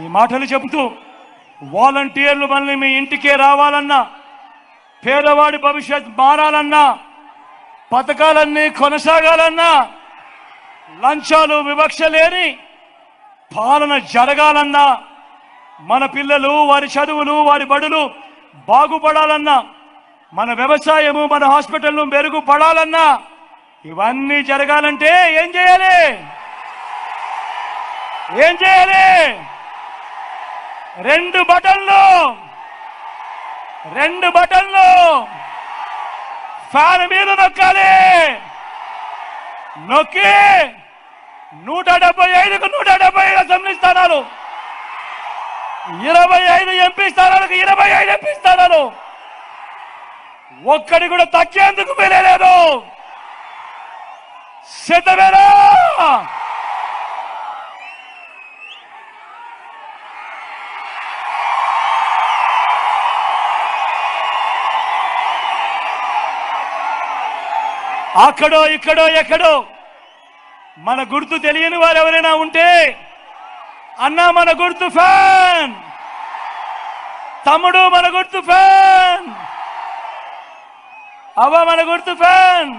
ఈ మాటలు చెబుతూ వాలంటీర్లు మళ్ళీ మీ ఇంటికే రావాలన్నా, పేదవాడి భవిష్యత్ మారాలన్నా, పథకాలన్నీ కొనసాగాలన్నా, లంచాలు వివక్ష లేని పాలన జరగాలన్నా, మన పిల్లలు వారి చదువులు వారి బడులు బాగుపడాలన్నా, మన వ్యవసాయము మన హాస్పిటల్లు మెరుగుపడాలన్నా, ఇవన్నీ జరగాలంటే ఏం చేయాలి? రెండు బటన్లు ఫ్యాన్ మీద నొక్కాలి. నొక్కి 175కు 175 అసెంబ్లీ స్థానాలు, 25 ఎంపీ స్థానాలకు 25 ఎంపీ స్థానాలు, ఒక్కడి కూడా తగ్గేందుకు వెళ్ళలేదు. సిద్ధమేనా? అక్కడో ఇక్కడో ఎక్కడో మన గుర్తు తెలియని వారు ఎవరైనా ఉంటే, అన్నా మన గుర్తు ఫ్యాన్, తమ్ముడు మన గుర్తు ఫ్యాన్, అవ్వ మన గుర్తు ఫ్యాన్.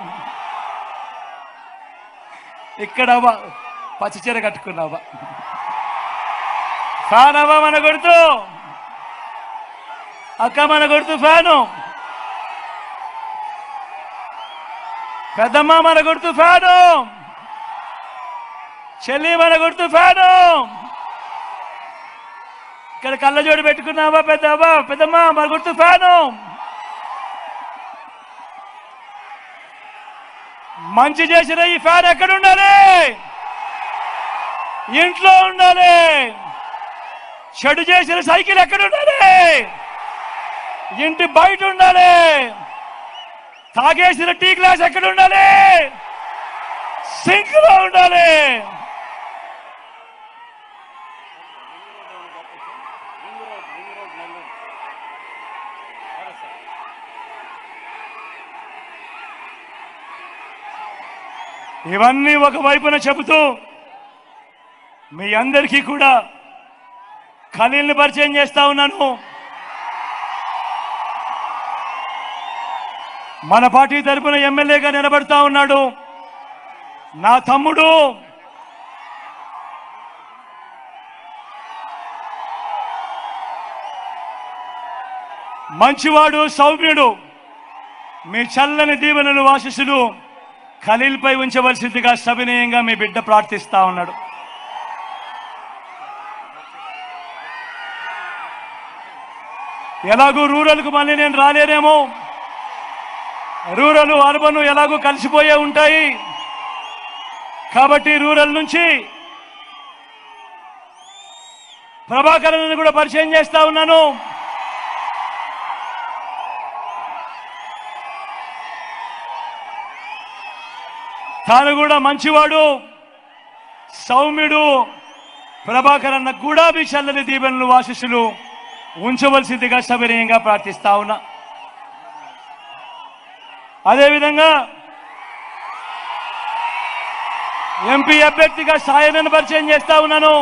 ఇక్కడ అవ్వ పచ్చిచీర కట్టుకున్నావా? ఫ్యాన్ అవ్వ మన గుర్తు, అక్క మన గుర్తు ఫ్యాను, పెద్దమ్మ మన గుర్తు ఫ్యాను, చెల్లి మన గుర్తు ఫ్యాను. ఇక్కడ కళ్ళజోడు పెట్టుకున్నావా పెద్దమ్మ మన గుర్తు ఫ్యాను. మంచి చేసిన ఈ ఫ్యాన్ ఎక్కడ ఉండాలి? ఇంట్లో ఉండాలి. చెడు చేసిన సైకిల్ ఎక్కడ ఉండాలి? ఇంటి బయట ఉండాలి. తాగేసిన టీ గ్లాస్ ఎక్కడ ఉండాలి? సింక్ లో ఉండాలి. ఇవన్నీ ఒకవైపున చెబుతూ మీ అందరికీ కూడా ఖలీల్ని పరిచయం చేస్తా ఉన్నాను. మన పార్టీ తరఫున ఎమ్మెల్యేగా నిలబడతా ఉన్నాడు నా తమ్ముడు, మంచివాడు, సౌమ్యుడు. మీ చల్లని దీవెనలు ఆశీస్సులు ఖలీల్ పై ఉంచవలసిందిగా సవినయంగా మీ బిడ్డ ప్రార్థిస్తా ఉన్నాడు. ఎలాగూ రూరల్కు మళ్ళీ నేను రాలేనేమో, రూరల్ అర్బన్ ఎలాగూ కలిసిపోయే ఉంటాయి కాబట్టి రూరల్ నుంచి ప్రభాకరన్ కూడా పరిచయం చేస్తా ఉన్నాను. తాను కూడా మంచివాడు, సౌమ్యుడు. ప్రభాకరన్న కూడా మీ చల్లని దీవెనలు ఆశీస్సులు ఉంచవలసిందిగా సవినయంగా ప్రార్థిస్తా ఉన్నా. అదేవిధంగా ఎంపీ అభ్యర్థిగా సాయనను పరిచయం చేస్తా ఉన్నాను.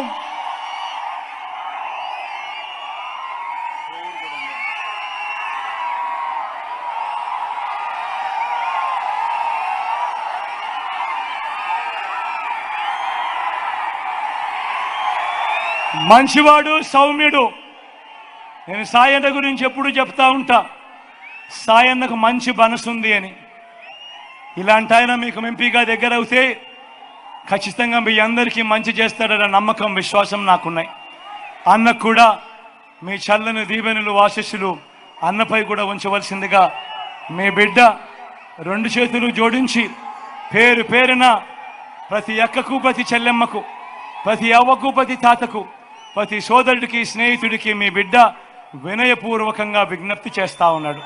మంచివాడు, సౌమ్యుడు. నేను సాయన్న గురించి ఎప్పుడు చెప్తా ఉంటా, సాయన్నకు మంచి మనసుంది అని. ఇలాంటి ఆయన మీకు ఎంపీగా దగ్గర అవుతే ఖచ్చితంగా మీ అందరికీ మంచి చేస్తాడన్న నమ్మకం, విశ్వాసం నాకున్నాయి. అన్నకు కూడా మీ చల్లని దీవెనలు ఆశీస్సులు అన్నపై కూడా ఉంచవలసిందిగా మీ బిడ్డ రెండు చేతులు జోడించి పేరు పేరున ప్రతి అక్కకు, ప్రతి చెల్లెమ్మకు, ప్రతి అవ్వకు, ప్రతి తాతకు, ప్రతి సోదరుడికి, స్నేహితుడికి మీ బిడ్డ వినయపూర్వకంగా విజ్ఞప్తి చేస్తా ఉన్నాడు.